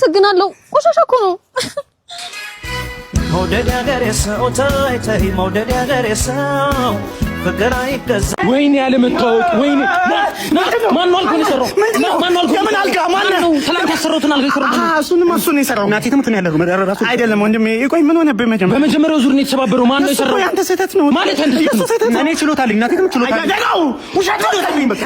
አመሰግናለሁ። ቆሻሻ እኮ ነው። መውደድ ያገሬ ሰው ተይ መውደድ ያገሬ ሰው ፍቅር አይገዛ። ወይኔ ያለመታወቅ ወይኔ ማን ነው አልኩኝ ሰራው ማን ነው የምን አልጋ ማን ነው ትላንት ያሰራሁትን አልጋ ይሰራው እሱን የሰራው እናቴ ትምቱን ያለው ራሱ አይደለም ወንድሜ። ቆይ ምን ሆነ? በመጀመሪያው ዙር ነው የተሰባበረው። ማን ነው የሰራው? ያንተ ስህተት ነው ማለት ያንተ ስህተት ነው። እኔ ችሎታል እናቴ ችሎታል አይደለም ውሸት ነው።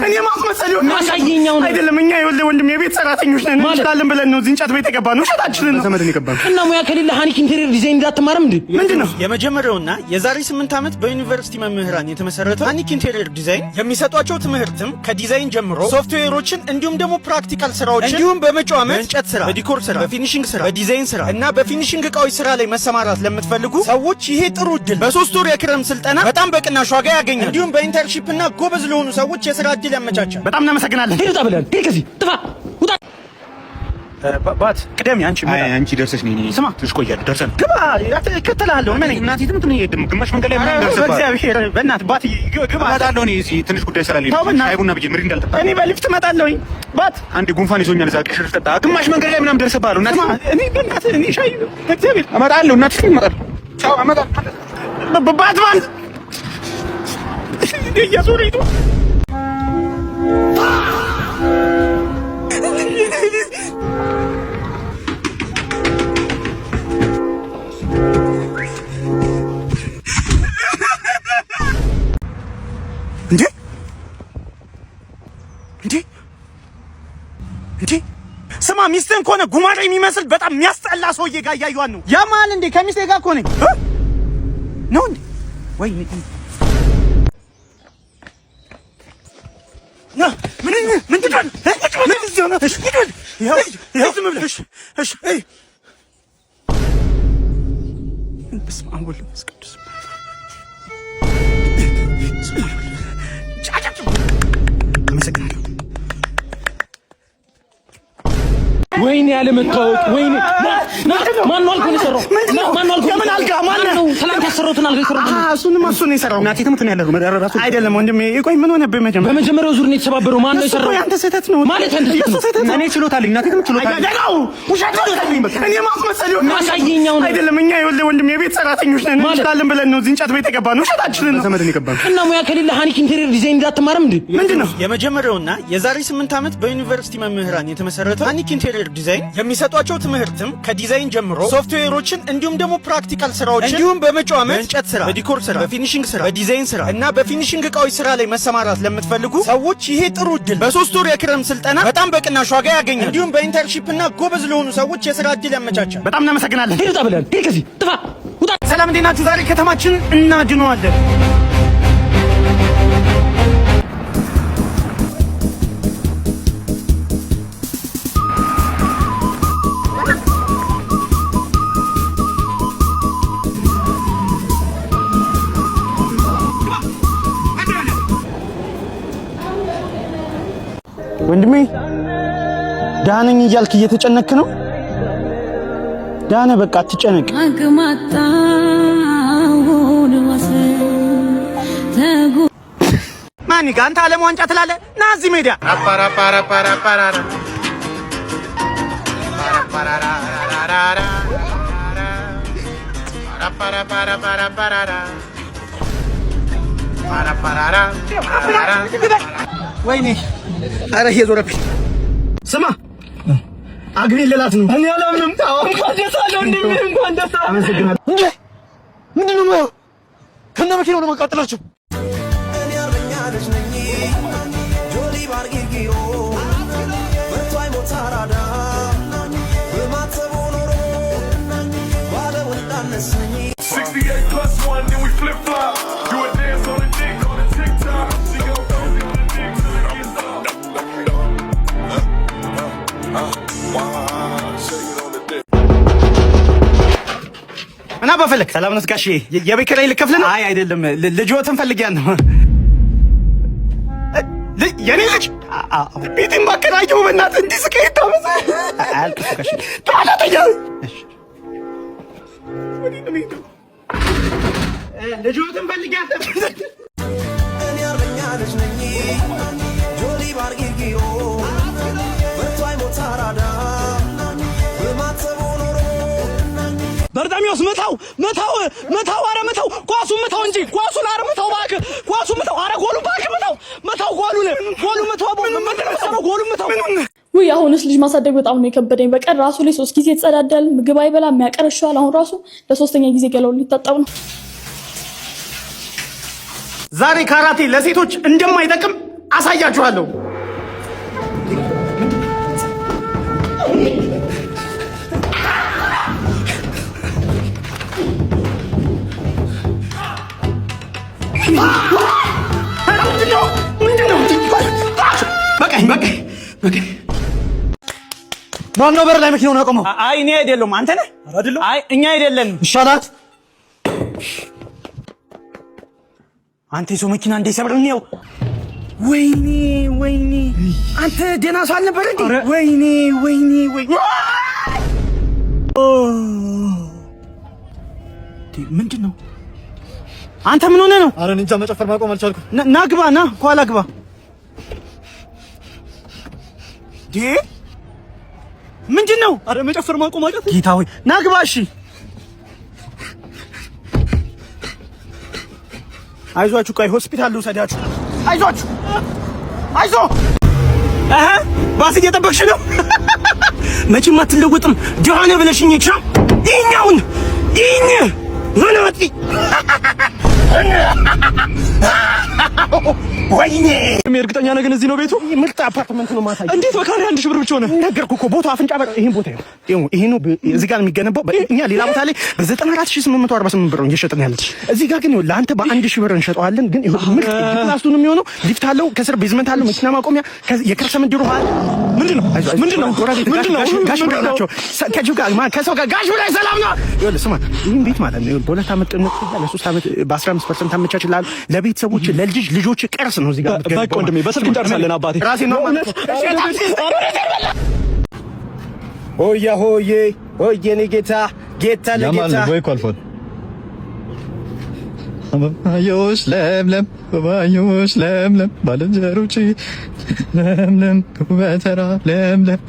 እኔ ማስመሰል ማሳየኛው አይደለም። እኛ ይኸውልህ ወንድሜ የቤት ሰራተኞች ነን እንችላለን ብለን ነው እዚህ እንጨት ቤት የገባነው። ውሸታችንን ነው ተመደን የገባነው እና ሙያ ከሌለ ሃኒክ ኢንቴሪየር ዲዛይን እንዳትማርም እንዴ? ምንድነው የመጀመሪያውና የዛሬ 8 ዓመት በዩኒቨርሲቲ መምህራን የተመሰረተው ሃኒክ ኢንቴሪየር ዲዛይን የሚሰጧቸው ትምህርትም ከዲዛይን ጀምሮ ሶፍትዌሮችን እንዲሁም ደግሞ ፕራክቲካል ስራዎችን እንዲሁም በመጪው ዓመት በእንጨት ስራ፣ በዲኮር ስራ፣ በፊኒሺንግ ስራ፣ በዲዛይን ስራ እና በፊኒሺንግ እቃዎች ስራ ላይ መሰማራት ለምትፈልጉ ሰዎች ይሄ ጥሩ እድል በ3 ወር የክረምት ስልጠና በጣም በቅናሽ ዋጋ ያገኛል። እንዲሁም በኢንተርንሺፕ እና ጎበዝ ለሆኑ ሰዎች የስራ እድል ያመቻቻል። በጣም እናመሰግናለን። ሄድ ብለን ሄድ ከዚህ ጥፋ ውጣ ባት ቅደም አንቺ ደርሰሽ ነኝ። ስማ ትንሽ ቆያለሁ። ደርሰን ግባ እከተልሃለሁ። ምን እናቴ ትምት ነው የሄድም ግማሽ መንገድ ላይ ምን ደርሰህ በእግዚአብሔር በእናትህ ባት ግባ እመጣለሁ። እኔ እዚህ ትንሽ ጉዳይ ስላለኝ ሻይ ቡና ብዬ ምሪ እንዳልጠጣ እኔ በሊፍት እመጣለሁኝ። ባት አንድ ጉንፋን ይዞኛል። እዛ ቅሽር ጠጣ ግማሽ መንገድ ላይ ምናምን ደርሰብሃለሁ። እናቴ እኔ በእናትህ እኔ ሻይ በእግዚአብሔር እመጣለሁ። እናትሽ እመጣለሁ። ቻው እመጣለሁ። ባት እየዞረኝ ነው። እንዴ ስማ፣ ሚስትህን ከሆነ ጉማሬ የሚመስል በጣም የሚያስጠላ ሰውዬ ጋር እያየኋት ነው። ያማል እንዴ? ከሚስቴ ጋር እኮ ነኝ ነው እንዴ? ወይ ምንድን አመሰግናለሁ። ወይኔ ያለመታወቅ ወይኔ ማን ነው አልኩኝ ሰራው ማን ነው የምን አልጋ ማን ነው ትላንት ያሰራሁትን አልጋ ይሰራው እሱን የሰራው እናቴ ትምቱን ያለው ራሱ አይደለም ወንድሜ። ቆይ ምን ሆነ? በመጀመሪያው ዙር ነው የተሰባበረው። ማን ነው የሰራው? ያንተ ስህተት ነው ማለት ያንተ ስህተት ነው። እኔ ችሎታል እናቴ ችሎታል አይደለም ውሸት ነው። እኔ ማስመሰል ማሳየኛው አይደለም። እኛ ይኸውልህ ወንድሜ የቤት ሰራተኞች ነን እንችላለን ብለን ነው እዚህ እንጨት ቤት የገባነው። ውሸታችንን ነው ተመደን የገባነው እና ሙያ ከሌለ ሃኒክ ኢንቴሪየር ዲዛይን እንዳትማርም እንዴ? ምንድነው የመጀመሪያውና የዛሬ 8 ዓመት በዩኒቨርሲቲ መምህራን የተመሰረተው ሃኒክ ኢንቴሪየር ዲዛይን የሚሰጧቸው ትምህርትም ከዲዛይን ጀምሮ ሶፍትዌሮችን እንዲሁም ደግሞ ፕራክቲካል ስራዎችን እንዲሁም በመጪው ዓመት በእንጨት ስራ፣ በዲኮር ስራ፣ በፊኒሺንግ ስራ፣ በዲዛይን ስራ እና በፊኒሺንግ እቃዎች ስራ ላይ መሰማራት ለምትፈልጉ ሰዎች ይሄ ጥሩ እድል በ3 ወር የክረምት ስልጠና በጣም በቅናሽ ዋጋ ያገኛል። እንዲሁም በኢንተርንሺፕ እና ጎበዝ ለሆኑ ሰዎች የስራ እድል ያመቻቻል። በጣም እናመሰግናለን። ሄድ ብለን ሄድ ከዚህ ጥፋ ውጣ። ሰላም እንዴት ናችሁ? ዛሬ ከተማችን እናድነዋለን። ወንድሜ ዳነኝ እያልክ እየተጨነክ ነው። ዳነ በቃ አትጨነቅ። ማን ጋር አንተ ዓለም ዋንጫ ትላለህ? ና እዚህ ሜዳ ወይኔ አረ እየዞረብኝ። ስማ አግቢ ልላት ነው። እኔ አላምንም። እንኳን ደስ አለው እንኳን ደስ አለው። አመሰግናለሁ። እንዴ ምንድን ነው ከነ መኪናው ነው መቃጠላቸው? እኔ አርበኛ ልጅ ነኝ ጆሊ ባርጊጊሮ ወጥቷይ ሞታራዳ በማተቡ ኖሮ ባለ ወጣነሰኝ 68+1 then we flip flop do a dance on the dick on the TikTok she go crazy on the dick till it gets up እና በፈለክ ሰላም ነው ጋሼ። የቤት ኪራይ ልከፍል ነው? አይ አይደለም፣ ልጅዎትን ፈልጊያን ነው። የኔ ልጅ ቤቴን ባከራየው በእናትህ እንዲህ ስቀይ ታመሰ አልከፍ ጋሼ ታላተኛ ልጅዎትን ፈልጊያን እኔ አርበኛ ልጅ ነኝ ጆሊ ባርጊጊሮ ወጥቷይ ሞታራዳ በርጣሚዎስ መታው አረ መታው ኳሱን መታው እንጂ ኳሱን አረ መታው እባክህ ኳሱን መታው አረ ጎሉ እባክህ መታው ጎሉን መታው ጎሉን መታው ወይ አሁንስ ልጅ ማሳደግ በጣም ነው የከበደኝ። በቀን ራሱ ላይ 3 ጊዜ ይጸዳዳል፣ ምግብ አይበላም፣ ያቀረሻል። አሁን ራሱ ለ3ኛ ጊዜ ገላውን ሊታጠብ ነው። ዛሬ ካራቴ ለሴቶች እንደማይጠቅም አሳያችኋለሁ። በቃኝ። ማነው በር ላይ መኪናውን አቆመው? አይ እኔ አይደለም አንተ ነህ። አይ እኛ አይደለንም። ይሻላት አንተ የሰው መኪና እንደሰብር ነው። ወይኔ አንተ ደህና ሰው አልነበረ እንዴ? ወይኔ ምንድነው? አንተ ምን ሆነህ ነው? ኧረ እኔ እንጃ መጨፈር ማቆም አልቻልኩም። ና ግባ፣ ና ኋላ ግባ። ምንድነው? ኧረ መጨፈር ማቆም አልቻልኩም። ጌታ ሆይ ና ግባ። እሺ አይዟችሁ፣ ቆይ ሆስፒታል ልውሰዳችሁ። አይዞ ባስ እየጠበቅሽ ነው። መቼም አትለወጥም። ጆሃነ ብለሽኝ ይቻ ይኛውን ወይኔ እርግጠኛ ነህ ግን እዚህ ነው ቤቱ? ምርጥ አፓርትመንት ነው። ማታ እንዴት በካሬ 1000 ብር ብቻ ሆነ? ነገርኩህ እኮ ቦታው አፍንጫ በር። ይሄን ቦታ ይሄ ነው እዚህ ጋር የሚገነባው። እኛ ሌላ ቦታ ላይ በ94848 ብር ነው እየሸጥን ያለን። እዚህ ጋር ግን ለአንተ በ1000 ብር እንሸጠዋለን። ግን ምርጥ ክላስ ነው የሚሆነው። ሊፍት አለው፣ ከስር ቤዝመንት አለው፣ መኪና ማቆሚያ፣ የከርሰ ምድር ውሃ። ምንድነው? ጋሽ ብር ናቸው። ከሰው ጋር ጋሽ ብር ሰላም ነው። ይኸውልህ ስማ፣ ይሄን ቤት ማለት ነው በ2 ዓመት ጥምጥ ለ3 ዓመት በ15% አመቻችልሃል። ለቤተሰቦች ልጆች ቅርስ ነው። እዚህ ጋር በቃ ወንድሜ በስልክ እንጨርሳለን። አባቴ ራሴ ነው ማለት ሆዬ እኔ ጌታ ለጌታ ወይ ኳልፎን አበባዮሽ ለምለም ባልንጀሮቼ ለምለም በተራ ለምለም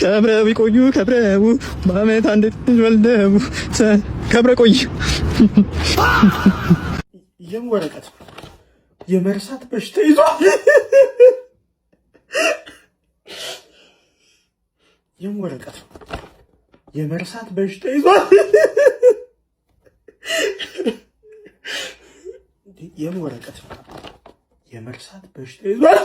ከብረው ይቆዩ በዓመት አንድ ወልደው ከብረው ቆዩ። ወረቀት የመርሳት በሽታ ይዟል። ወረቀት የመርሳት በሽታ ይዟል። ወረቀት የመርሳት በሽታ ይዟል።